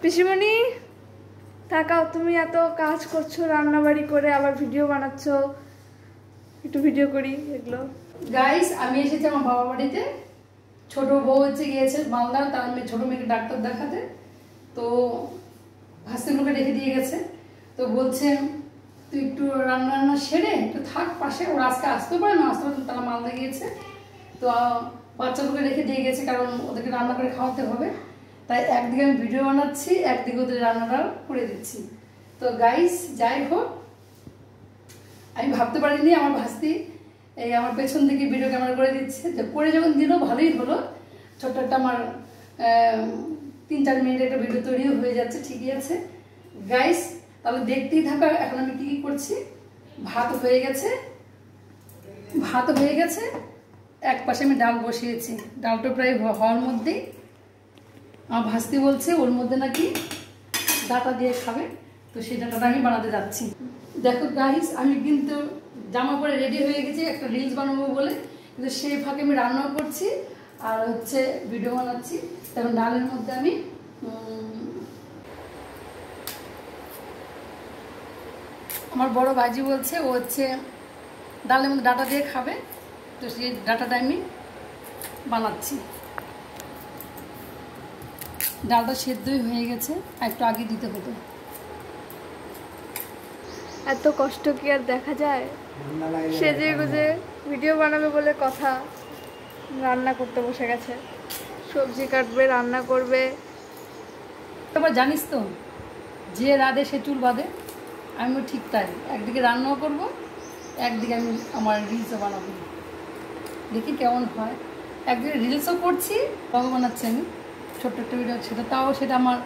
পিসিমণি তাকাও, তুমি এত কাজ করছো, রান্নাবাড়ি করে আবার ভিডিও বানাচ্ছ, একটু ভিডিও করি এগুলো। গাইস আমি এসেছি আমার বাবা বাড়িতে। ছোট বউ হচ্ছে গিয়েছে মালদা, তার মেয়ে ছোট মেয়েকে ডাক্তার দেখাতে। তো ভাস্তিগুলোকে রেখে দিয়ে গেছে। তো বলছে তুই একটু রান্না রান্না সেরে একটু থাক পাশে, ওরা আজকে আসতেও পারে না, আসতে পারে তারা মালদা গিয়েছে। তো বাচ্চাগুলোকে রেখে দিয়ে গেছে, কারণ ওদেরকে রান্না করে খাওয়াতে হবে। তাই একদিকে আমি ভিডিও বানাচ্ছি, একদিকে ওদের রান্নাটা করে দিচ্ছি। তো গাইস যাই হোক, আমি ভাবতে পারিনি আমার ভাস্তি এই আমার পেছন থেকে ভিডিও ক্যামেরা করে দিচ্ছে। যে করে যখন দিল ভালোই হলো, ছোট্ট একটা আমার 3-4 মিনিট একটা ভিডিও তৈরিও হয়ে যাচ্ছে, ঠিকই আছে গাইস। তাহলে দেখতেই থাকো এখন আমি কি করছি। ভাত হয়ে গেছে, এক পাশে আমি ডাল বসিয়েছি, ডালটা প্রায় হওয়ার মধ্যেই আমার ভাস্তি বলছে ওর মধ্যে নাকি ডাটা দিয়ে খাবে, তো সেই ডাটাটা আমি বানাতে যাচ্ছি। দেখো গাইস আমি কিন্তু জামা পরে রেডি হয়ে গেছি একটা রিলস বানাবো বলে, কিন্তু সেই ফাঁকে আমি রান্নাও করছি আর হচ্ছে ভিডিও বানাচ্ছি। তখন ডালের মধ্যে আমি আমার বড় ভাইজি বলছে ও হচ্ছে ডালের মধ্যে ডাটা দিয়ে খাবে, তো সেই ডাটাটা আমি বানাচ্ছি। ডালটা সেদ্ধই হয়ে গেছে, আর একটু আগে দিতে হতো। এত কষ্ট কি আর দেখা যায়? সেজে গুজে ভিডিও বানাবে বলে কথা, রান্না করতে বসে গেছে, সবজি কাটবে, রান্না করবে। তোমার জানিস তো যে রাধে সে চুল বাঁধে, আমিও ঠিক তাই, একদিকে রান্নাও করব, একদিকে আমি আমার রিলসও বানাবো, দেখি কেমন হয়। একদিকে রিলসও করছি, ব্লগও বানাচ্ছি আমি, ছোট্ট একটা ভিডিও, সেটা আমার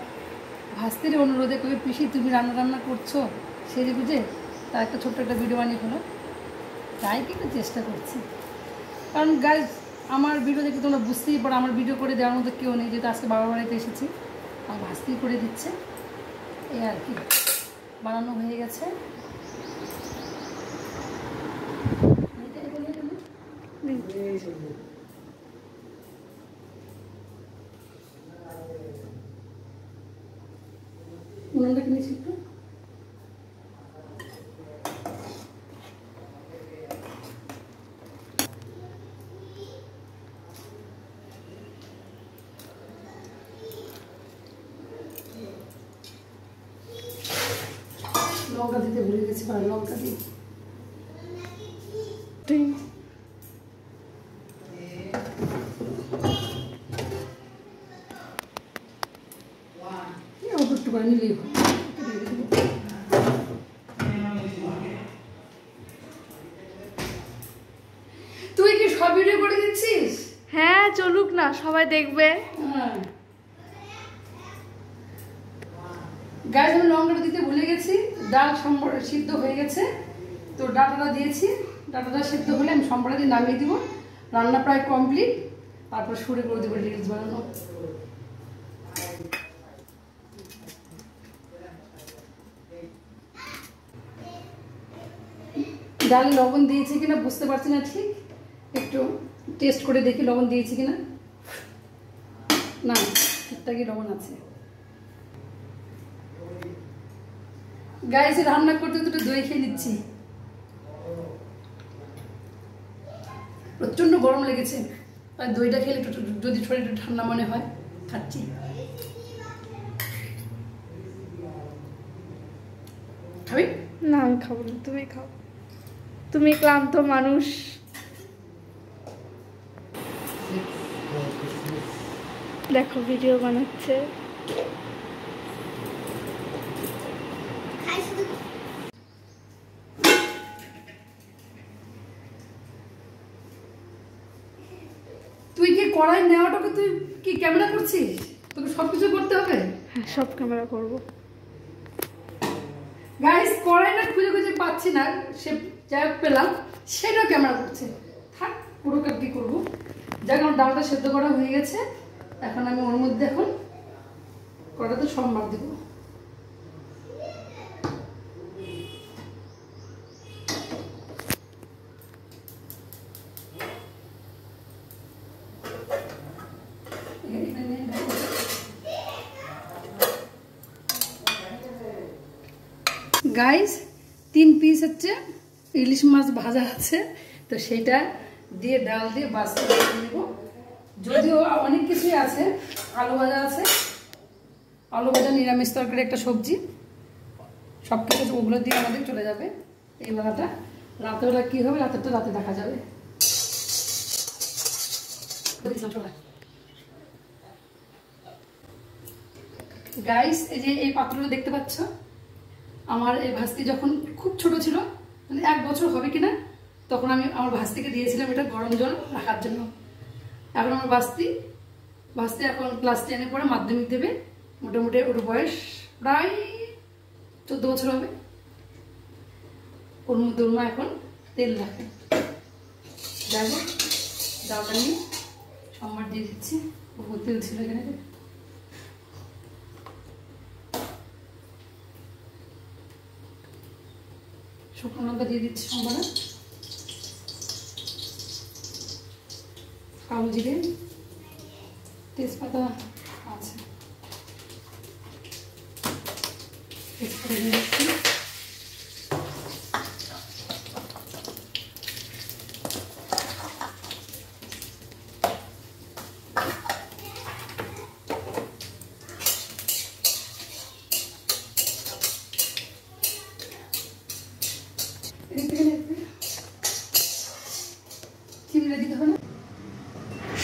ভাস্তির অনুরোধে কবি পিসি তুমি রান্না করছো সেজে বুঝে, তার একটা ছোট্ট একটা ভিডিও বানিয়ে ফেলো, তাই কিন্তু চেষ্টা করছি। কারণ গাইজ আমার ভিডিও দেখে তোমরা বুঝতেই পারো আমার ভিডিও করে দেওয়ার মতো কেউ নেই, যেহেতু আজকে বাবার বাড়িতে এসেছি, আমার ভাস্তি করে দিচ্ছে, এই আর কি। বানানো হয়ে গেছে। উনুনটা কিনেছি একটু, লঙ্কা দিতে ভুলে গেছি, লঙ্কা দিই। একটু করে নিলেই তুই কি সব ভিডিও করে দিচ্ছিস? হ্যাঁ চলুক না, সবাই দেখবে। হ্যাঁ গাইস আমি লঙ্কাটা দিতে ভুলে গেছি। ডাল সম্বর সিদ্ধ হয়ে গেছে, তো ডাটাটা দিয়েছি, ডাটাটা সিদ্ধ হলে আমি সম্বরটা দিয়ে নামিয়ে দিব। রান্না প্রায় কমপ্লিট, তারপর শুরু করে দেবো রিলস বানানো। ডালে লবণ দিয়েছি কিনা বুঝতে পারছি না ঠিক, একটু টেস্ট করে দেখি লবণ দিয়েছি কিনা। না, ঠিকঠাকই লবণ আছে। গাইস রান্না করতে একটু দই খেয়ে নিচ্ছি, প্রচন্ড গরম লেগেছে, আর দইটা খেলে একটু যদি শরীর একটু ঠান্ডা মনে হয়, খাচ্ছি। খাবি না? আমি খাবো না, তুমি খাও, তুমি ক্লান্ত মানুষ। দেখো ভিডিও বানাচ্ছে। তুই কি কড়াই নেওয়াটাকে তুই কি ক্যামেরা করছিস? তোকে সবকিছু করতে হবে? হ্যাঁ সব ক্যামেরা করবো। গাইস কড়াইটা খুঁজে খুঁজে পাচ্ছি না, সে যাই পেলাম সেটাও ক্যামেরা করছে। থাক, পুরো কি করবো। যাক আমার ডালটা সেদ্ধ করা হয়ে গেছে, এখন আমি ওর মধ্যে এখন কড়াইতে সম্বার দেবো। গাইস 3 পিস হচ্ছে ইলিশ মাছ ভাজা আছে, তো সেটা দিয়ে ডাল দিয়ে বাস করে নেব। যদিও অনেক কিছুই আছে, আলু ভাজা আছে, আলু ভাজা, নিরামিষ তরকারি, একটা সবজি, সব কিছু ওগুলো দিয়ে আমাদের চলে যাবে এই বেলাটা। রাতেরবেলা কী হবে রাতেরটা রাতে দেখা যাবে। গাইস এই যে এই পাত্রটা দেখতে পাচ্ছ, আমার এই ভাস্তি যখন খুব ছোট ছিল, মানে 1 বছর হবে কিনা, তখন আমি আমার ভাস্তিকে দিয়েছিলাম এটা গরম জল রাখার জন্য। এখন আমার ভাস্তি এখন ক্লাস 10-এ পড়ে, মাধ্যমিক দেবে। মোটামুটি ওর বয়স প্রায় 14 বছর হবে। ওর মধ্যে ওর মা এখন তেল রাখে। দেখো ডালটা নিয়ে সম্বার দিয়ে দিচ্ছি। ওর তেল ছিল এখানে, শুকনো লঙ্কা দিয়ে দিচ্ছি সম্বারে, কালো জিরে, তেজপাতা আছে, তেজপাতা দিয়ে দিচ্ছি।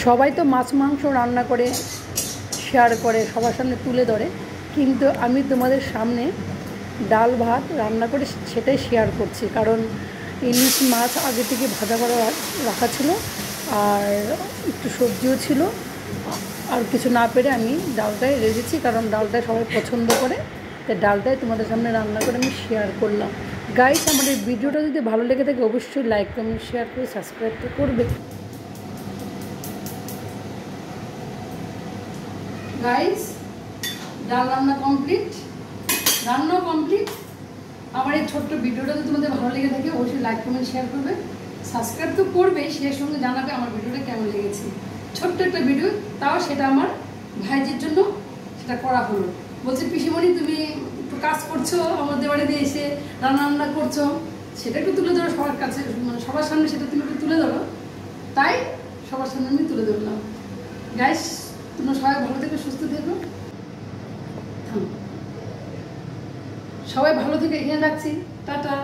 সবাই তো মাছ মাংস রান্না করে শেয়ার করে, সবার সামনে তুলে ধরে, কিন্তু আমি তোমাদের সামনে ডাল ভাত রান্না করে সেটাই শেয়ার করছি। কারণ ইলিশ মাছ আগে থেকে ভাজা করা রাখা ছিল, আর একটু সবজিও ছিল, আর কিছু না পেরে আমি ডালটাই রেখেছি, কারণ ডালটাই সবাই পছন্দ করে, তাই ডালটাই তোমাদের সামনে রান্না করে আমি শেয়ার করলাম। গাইস আমার এই ভিডিওটা যদি ভালো লেগে থাকে অবশ্যই লাইক কমেন্ট শেয়ার করে সাবস্ক্রাইব তো করবে। গাইস ডাল রান্না কমপ্লিট, রান্নাও কমপ্লিট। আমার এই ছোট্ট ভিডিওটা যদি তোমাদের ভালো লেগে থাকে অবশ্যই লাইক কমেন্ট শেয়ার করবে, সাবস্ক্রাইব তো করবে, সেই সঙ্গে জানাবে আমার ভিডিওটা কেমন লেগেছে। ছোট্ট একটা ভিডিও, তাও সেটা আমার ভাইজির জন্য সেটা করা হলো। বলছে পিসিমণি তুমি একটু কাজ করছো, আমাদের বাড়িতে এসে রান্না করছো, সেটা একটু তুলে ধরো সবার কাছে, মানে সবার সামনে সেটা তুমি একটু তুলে ধরো, তাই সবার সামনে আমি তুলে ধরলাম। গাইস তোমরা সবাই ভালো থেকো, সুস্থ থেকো, সবাই ভালো থেকে এখানে রাখছি, টাটা।